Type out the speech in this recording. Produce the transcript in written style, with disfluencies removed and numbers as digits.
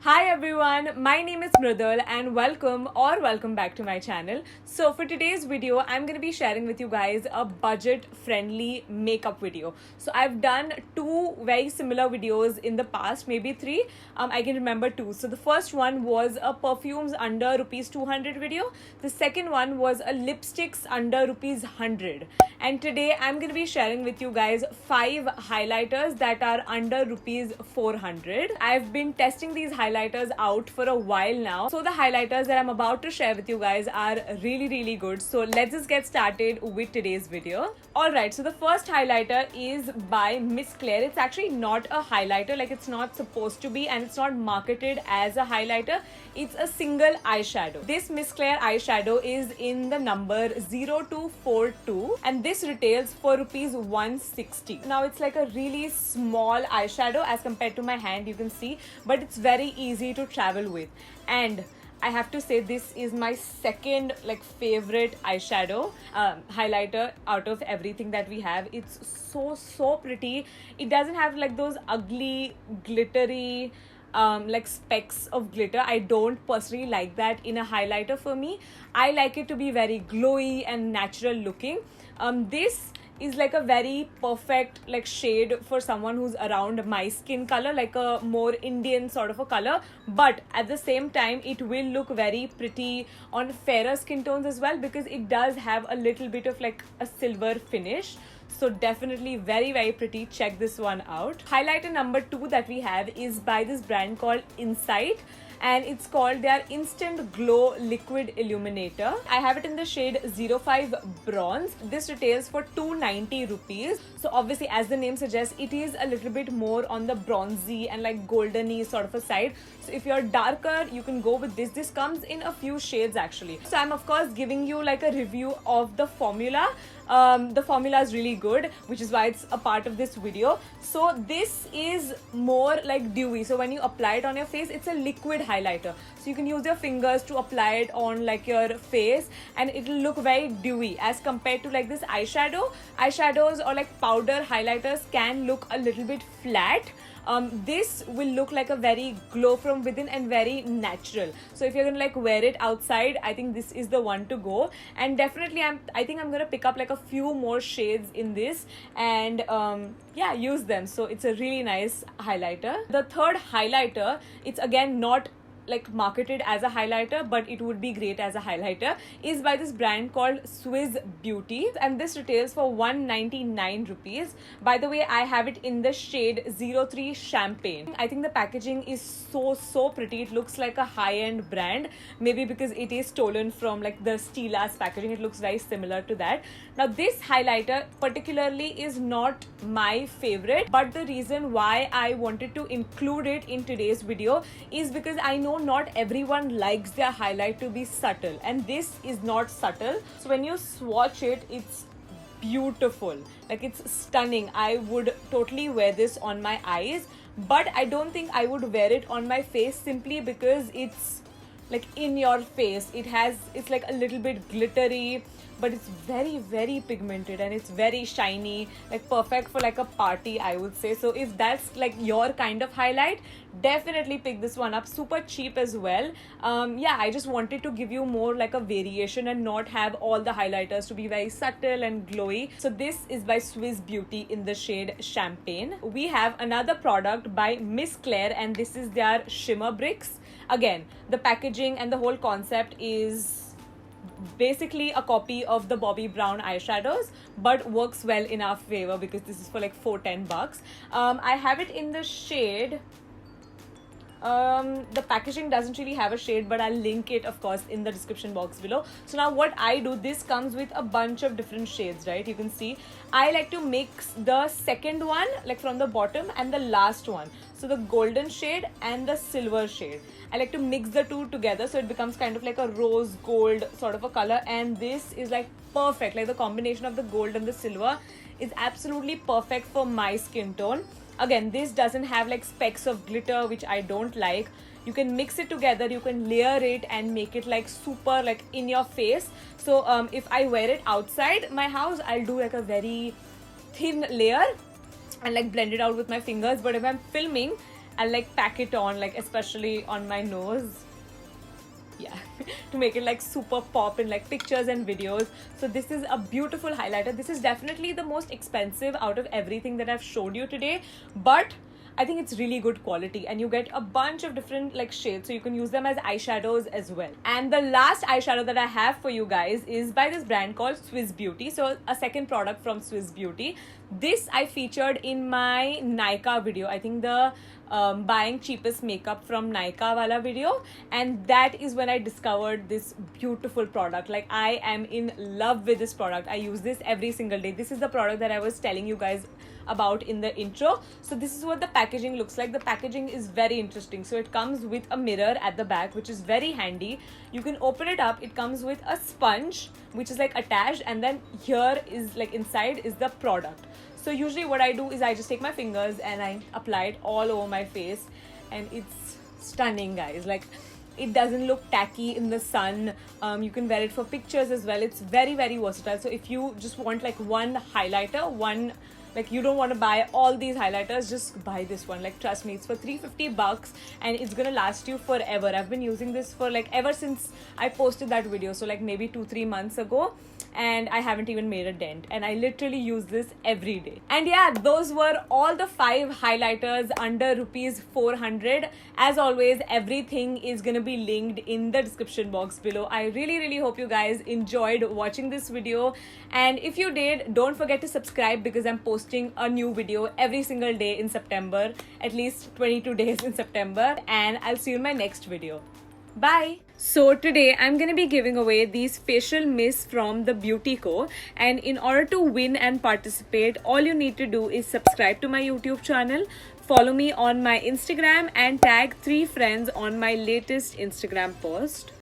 Hi everyone, my name is Mridul and welcome back to my channel. So for today's video, I'm going to be sharing with you guys a budget friendly makeup video. So I've done two very similar videos in the past, maybe three. I can remember two. So the first one was a perfumes under rupees 200 video. The second one was a lipsticks under rupees 100. And today I'm going to be sharing with you guys 5 highlighters that are under rupees 400. I've been testing these highlighters out for a while now. So the highlighters that I'm about to share with you guys are really good. So let's just get started with today's video. Alright, so the first highlighter is by Miss Claire. It's actually not a highlighter, like it's not supposed to be, and it's not marketed as a highlighter. It's a single eyeshadow. This Miss Claire eyeshadow is in the number 0242 and this retails for rupees 160. Now it's like a really small eyeshadow as compared to my hand, you can see, but it's very easy to travel with. And I have to say this is my second favorite eyeshadow highlighter out of everything that we have. It's so pretty. It doesn't have those ugly glittery specks of glitter. I don't personally like that in a highlighter. For me, I like it to be very glowy and natural looking. This is like a very perfect shade for someone who's around my skin color, like a more Indian sort of a color, but at the same time it will look very pretty on fairer skin tones as well, because it does have a little bit of a silver finish. So definitely very pretty. Check this one out. Highlighter number 2 that we have is by this brand called Insight, and it's called their Instant Glow Liquid Illuminator. I have it in the shade 05 Bronze. This retails for 290 rupees. So obviously, as the name suggests, it is a little bit more on the bronzy and goldeny sort of a side. So if you're darker, you can go with this. This comes in a few shades actually. So I'm of course giving you a review of the formula. The formula is really good, which is why it's a part of this video. So this is more dewy. So when you apply it on your face, it's a liquid highlighter. So you can use your fingers to apply it on your face, and it'll look very dewy as compared to this eyeshadow. Eyeshadows or powder highlighters can look a little bit flat. This will look like a very glow from within and very natural. So if you're gonna wear it outside, I think this is the one to go. And definitely I think I'm gonna pick up a few more shades in this and yeah, use them. So it's a really nice highlighter. The third highlighter, it's again not marketed as a highlighter, but it would be great as a highlighter, is by this brand called Swiss Beauty, and this retails for 199 rupees. By the way, I have it in the shade 03 Champagne. I think the packaging is so pretty. It looks like a high-end brand, maybe because it is stolen from the Stila's packaging. It looks very similar to that. Now this highlighter particularly is not my favorite, but the reason why I wanted to include it in today's video is because I know not everyone likes their highlight to be subtle, and this is not subtle. So when you swatch it, it's beautiful, it's stunning. I would totally wear this on my eyes, but I don't think I would wear it on my face simply because it's in your face. It's a little bit glittery, but it's very pigmented and it's very shiny, perfect for a party, I would say. So if that's your kind of highlight, definitely pick this one up. Super cheap as well. Yeah, I just wanted to give you more a variation and not have all the highlighters to be very subtle and glowy. So this is by Swiss Beauty in the shade Champagne. We have another product by Miss Claire, and this is their Shimmer bricks. Again, the packaging and the whole concept is basically a copy of the Bobbi Brown eyeshadows, but works well in our favor because this is for $410. I have it in the shade, the packaging doesn't really have a shade, but I'll link it of course in the description box below. So now what I do, this comes with a bunch of different shades, right? You can see I like to mix the second one from the bottom and the last one, so the golden shade and the silver shade. I like to mix the two together so it becomes kind of a rose gold sort of a color, and this is perfect. The combination of the gold and the silver is absolutely perfect for my skin tone. Again, this doesn't have specks of glitter, which I don't like. You can mix it together, you can layer it and make it super in your face. So if I wear it outside my house, I'll do a very thin layer and blend it out with my fingers. But if I'm filming, I'll like pack it on, like especially on my nose. Yeah, to make it like super pop in like pictures and videos. So this is a beautiful highlighter. This is definitely the most expensive out of everything that I've showed you today, but I think it's really good quality, and you get a bunch of different like shades, so you can use them as eyeshadows as well. And the last eyeshadow that I have for you guys is by this brand called Swiss Beauty. So a second product from Swiss Beauty. This I featured in my Nykaa video. I think the buying cheapest makeup from Nykaa wala video, and that is when I discovered this beautiful product. Like, I am in love with this product. I use this every single day. This is the product that I was telling you guys about in the intro. So this is what the packaging looks like. The packaging is very interesting. So it comes with a mirror at the back, which is very handy. You can open it up. It comes with a sponge which is like attached, and then here is like inside is the product. So usually what I do is I just take my fingers and I apply it all over my face, and it's stunning, guys. Like, it doesn't look tacky in the sun. You can wear it for pictures as well. It's very, very versatile. So if you just want like one highlighter, like you don't want to buy all these highlighters, just buy this one. Like, trust me, it's for $350 and it's gonna last you forever. I've been using this for like ever since I posted that video, so like maybe 2-3 months ago, and I haven't even made a dent, and I literally use this every day. And yeah, those were all the 5 highlighters under rupees 400. As always, everything is gonna be linked in the description box below. I really hope you guys enjoyed watching this video, and if you did, don't forget to subscribe, because I'm posting a new video every single day in September, at least 22 days in September, and I'll see you in my next video. Bye. So today I'm gonna be giving away these facial mists from the Beauty Co, and in order to win and participate, all you need to do is subscribe to my YouTube channel, follow me on my Instagram, and tag 3 friends on my latest Instagram post.